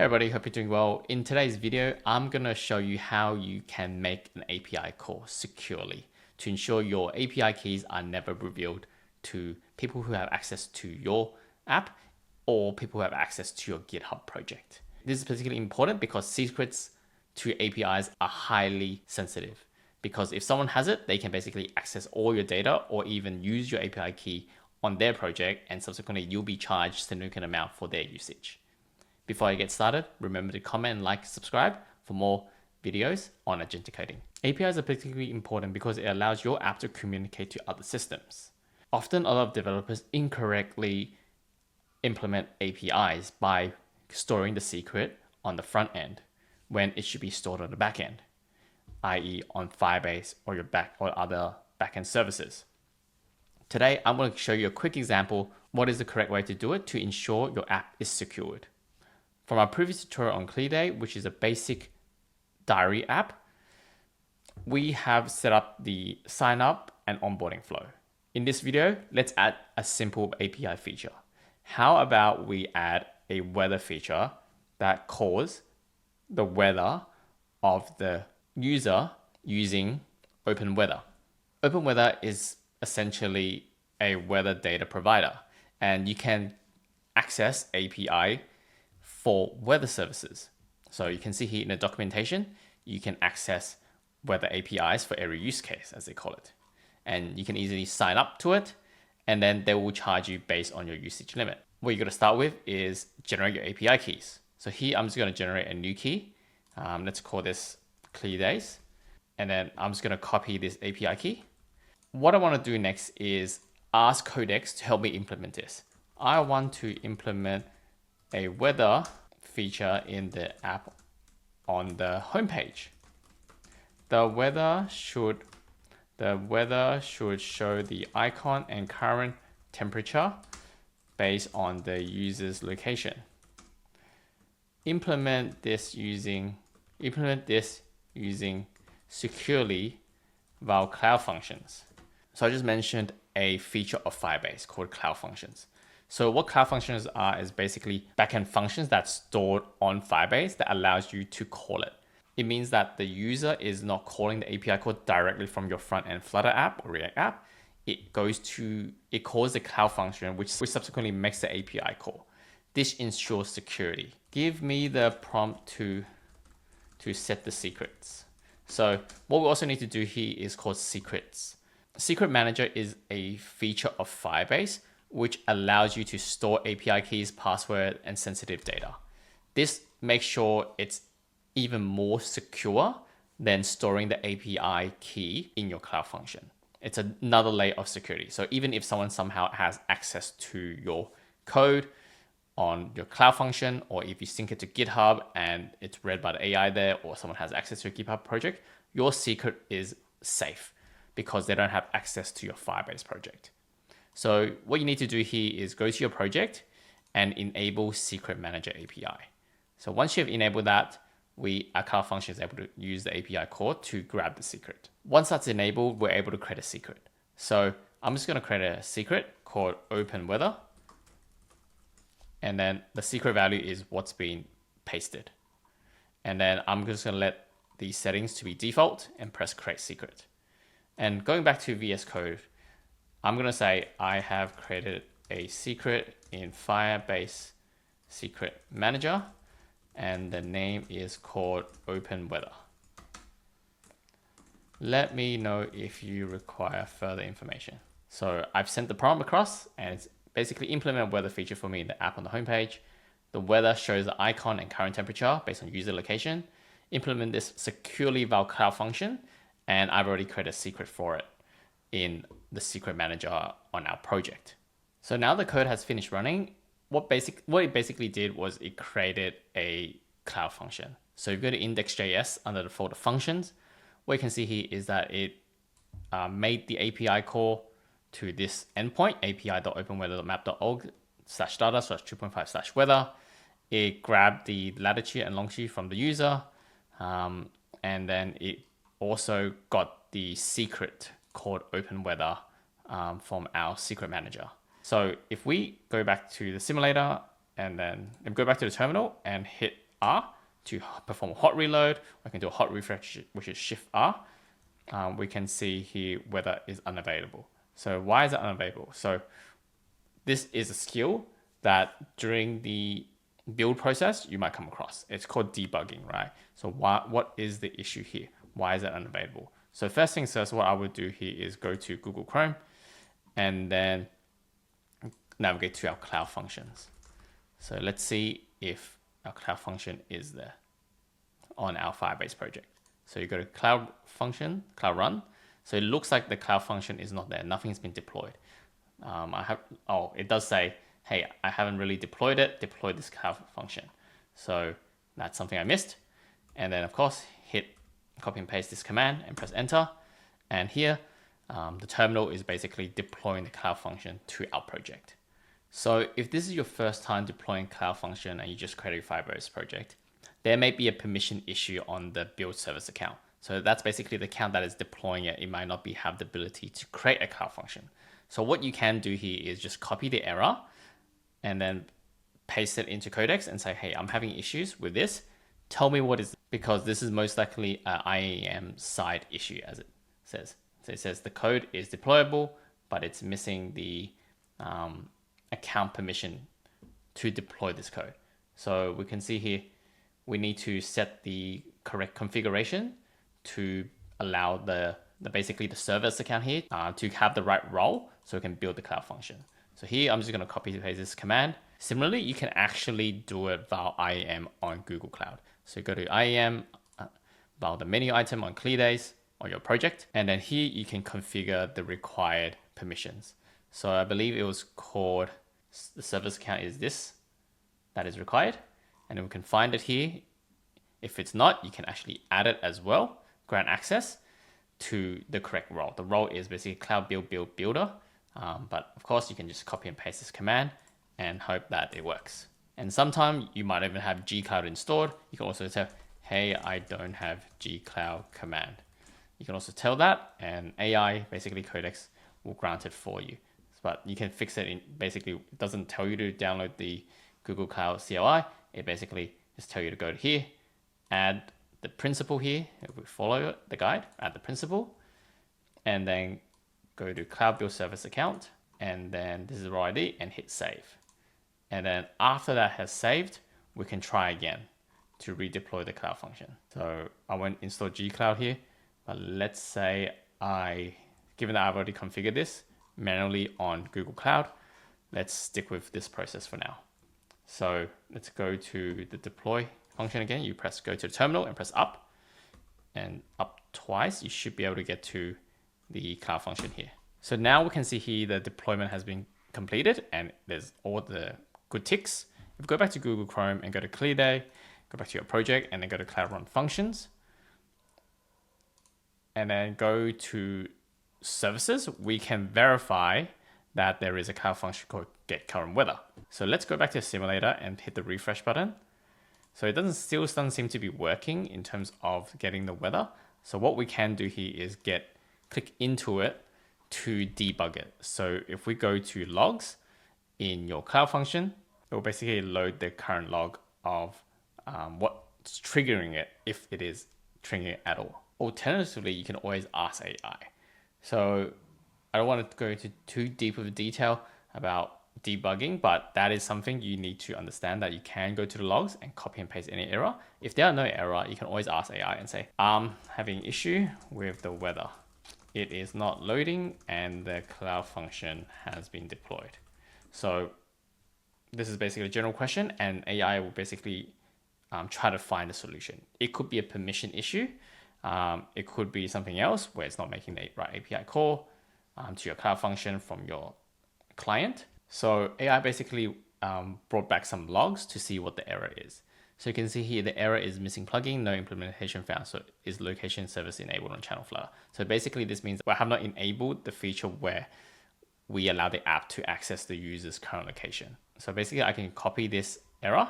Hey everybody, hope you're doing well. In today's video, I'm going to show you how you can make an API call securely to ensure your API keys are never revealed to people who have access to your app or people who have access to your GitHub project. This is particularly important because secrets to APIs are highly sensitive, because if someone has it, they can basically access all your data or even use your API key on their project, and subsequently you'll be charged a significant amount for their usage. Before I get started, remember to comment, like, subscribe for more videos on agentic coding. APIs are particularly important because it allows your app to communicate to other systems. Often, a lot of developers incorrectly implement APIs by storing the secret on the front end when it should be stored on the back end, i.e. on Firebase or or other backend services. Today, I'm going to show you a quick example what is the correct way to do it to ensure your app is secured. From our previous tutorial on ClearDay, which is a basic diary app, we have set up the sign up and onboarding flow. In this video, let's add a simple API feature. How about we add a weather feature that calls the weather of the user using OpenWeather. OpenWeather is essentially a weather data provider, and you can access API for weather services. So you can see here in the documentation, you can access weather APIs for every use case, as they call it. And you can easily sign up to it, and then they will charge you based on your usage limit. What you're going to start with is generate your API keys. So here, I'm just going to generate a new key. Let's call this ClearDays. And then I'm just going to copy this API key. What I want to do next is ask Codex to help me implement this. I want to implement a weather feature in the app on the homepage. The weather should show the icon and current temperature based on the user's location. Implement this using securely via Cloud Functions. So I just mentioned a feature of Firebase called Cloud Functions. So what Cloud Functions are is basically backend functions that's stored on Firebase that allows you to call it. It means that the user is not calling the API call directly from your front-end Flutter app or React app. It calls the Cloud Function, which subsequently makes the API call. This ensures security. Give me the prompt to set the secrets. So what we also need to do here is called secrets. Secret Manager is a feature of Firebase which allows you to store API keys, password, and sensitive data. This makes sure it's even more secure than storing the API key in your Cloud Function. It's another layer of security. So even if someone somehow has access to your code on your Cloud Function, or if you sync it to GitHub and it's read by the AI there, or someone has access to your GitHub project, your secret is safe because they don't have access to your Firebase project. So what you need to do here is go to your project and enable Secret Manager API. So once you've enabled that, our Cloud Function is able to use the API call to grab the secret. Once that's enabled, we're able to create a secret. So I'm just going to create a secret called OpenWeather. And then the secret value is what's been pasted. And then I'm just going to let these settings to be default and press create secret. And going back to VS Code, I'm going to say I have created a secret in Firebase Secret Manager, and the name is called OpenWeather. Let me know if you require further information. So I've sent the prompt across, and it's basically implement weather feature for me in the app on the homepage. The weather shows the icon and current temperature based on user location. Implement this securely via Cloud Function, and I've already created a secret for it in the Secret Manager on our project. So now the code has finished running. What it basically did was it created a Cloud Function. So if you go to index.js under the folder functions, what you can see here is that it made the API call to this endpoint, api.openweather.map.org/data/2.5/weather. It grabbed the latitude and longitude from the user, and then it also got the secret called OpenWeather from our Secret Manager. So if we go back to the simulator and then go back to the terminal and hit R to perform a hot reload. We can do a hot refresh, which is Shift R. We can see here weather is unavailable. So why is it unavailable? So this is a skill that during the build process you might come across. It's called debugging, right? So what is the issue here? Why is it unavailable? So first things first, what I would do here is go to Google Chrome and then navigate to our Cloud Functions. So let's see if our Cloud Function is there on our Firebase project. So you go to Cloud Function, Cloud Run. So it looks like the Cloud Function is not there. Nothing's been deployed. It does say, hey, I haven't really deployed it. Deploy this Cloud Function. So that's something I missed. And then of course, hit copy and paste this command and press enter. And here, the terminal is basically deploying the Cloud Function to our project. So if this is your first time deploying Cloud Function and you just created a Firebase project, there may be a permission issue on the build service account. So that's basically the account that is deploying it. It might not have the ability to create a Cloud Function. So what you can do here is just copy the error and then paste it into Codex and say, hey, I'm having issues with this. Tell me what is, because this is most likely an IAM side issue, as it says. So it says the code is deployable, but it's missing the account permission to deploy this code. So we can see here, we need to set the correct configuration to allow basically the service account here to have the right role so we can build the Cloud Function. So here, I'm just gonna copy and paste this command. Similarly, you can actually do it via IAM on Google Cloud. So you go to IAM, via the menu item on clear days on your project. And then here you can configure the required permissions. So I believe it was called, the service account is this, that is required. And then we can find it here. If it's not, you can actually add it as well, grant access to the correct role. The role is basically Cloud Builder. But of course you can just copy and paste this command and hope that it works. And sometimes you might even have gcloud installed. You can also tell, hey, I don't have gcloud command. You can also tell that, and AI, basically Codex, will grant it for you. But you can fix it in, basically, it doesn't tell you to download the Google Cloud CLI. It basically just tell you to go to here, add the principal here. If we follow the guide, add the principal, and then go to Cloud Build Service account, and then this is the raw ID, and hit save. And then after that has saved, we can try again to redeploy the Cloud Function. So I won't install gcloud here, but let's say given that I've already configured this manually on Google Cloud, let's stick with this process for now. So let's go to the deploy function again. You go to the terminal and press up, and up twice. You should be able to get to the Cloud Function here. So now we can see here the deployment has been completed and there's all the good ticks. If we go back to Google Chrome and go to Clear Day, go back to your project and then go to Cloud Run Functions, and then go to services, we can verify that there is a Cloud Function called Get Current Weather. So let's go back to the simulator and hit the refresh button. So it still doesn't seem to be working in terms of getting the weather. So what we can do here is click into it to debug it. So if we go to logs in your Cloud Function, it will basically load the current log of what's triggering it, if it is triggering it at all. Alternatively, you can always ask AI. So I don't want to go into too deep of a detail about debugging, but that is something you need to understand, that you can go to the logs and copy and paste any error. If there are no error, you can always ask AI and say, I'm having issue with the weather. It is not loading and the Cloud Function has been deployed. So this is basically a general question, and AI will basically try to find a solution. It could be a permission issue. It could be something else where it's not making the right API call to your Cloud Function from your client. So AI basically brought back some logs to see what the error is. So you can see here the error is missing plugin, no implementation found. So is location service enabled on channel Flutter. So basically this means we have not enabled the feature where we allow the app to access the user's current location. So basically I can copy this error.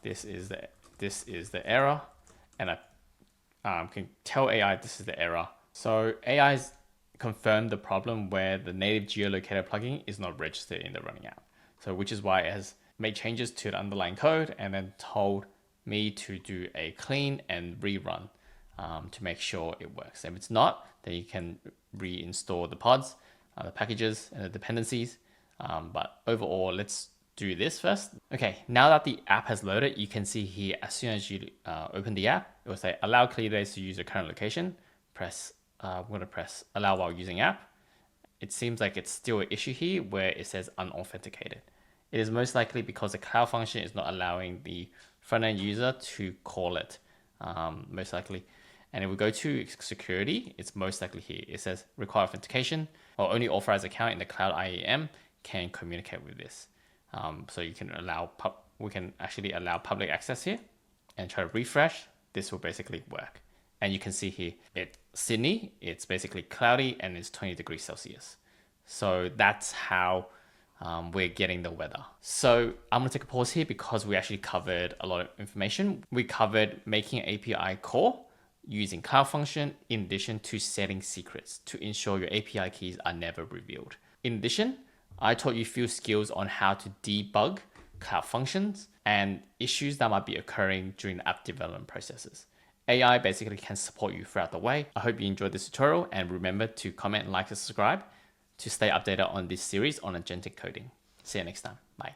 This is the error, and I can tell AI this is the error. So AI's confirmed the problem where the native geolocator plugin is not registered in the running app. So which is why it has made changes to the underlying code and then told me to do a clean and rerun to make sure it works. If it's not, then you can reinstall the pods, the packages, and the dependencies. But overall, let's do this first. Okay, now that the app has loaded, you can see here, as soon as you open the app, it will say allow ClearDays to use your current location. I'm going to press allow while using app. It seems like it's still an issue here where it says unauthenticated. It is most likely because the Cloud Function is not allowing the front-end user to call it, most likely. And if we go to security, it's most likely here. It says require authentication, or only authorized account in the Cloud IAM can communicate with this. So you can we can actually allow public access here and try to refresh. This will basically work. And you can see here, Sydney, it's basically cloudy and it's 20 degrees Celsius. So that's how we're getting the weather. So I'm gonna take a pause here because we actually covered a lot of information. We covered making an API call using Cloud Function in addition to setting secrets to ensure your API keys are never revealed. In addition, I taught you a few skills on how to debug Cloud Functions and issues that might be occurring during the app development processes. AI basically can support you throughout the way. I hope you enjoyed this tutorial, and remember to comment, like, and subscribe to stay updated on this series on agentic coding. See you next time. Bye.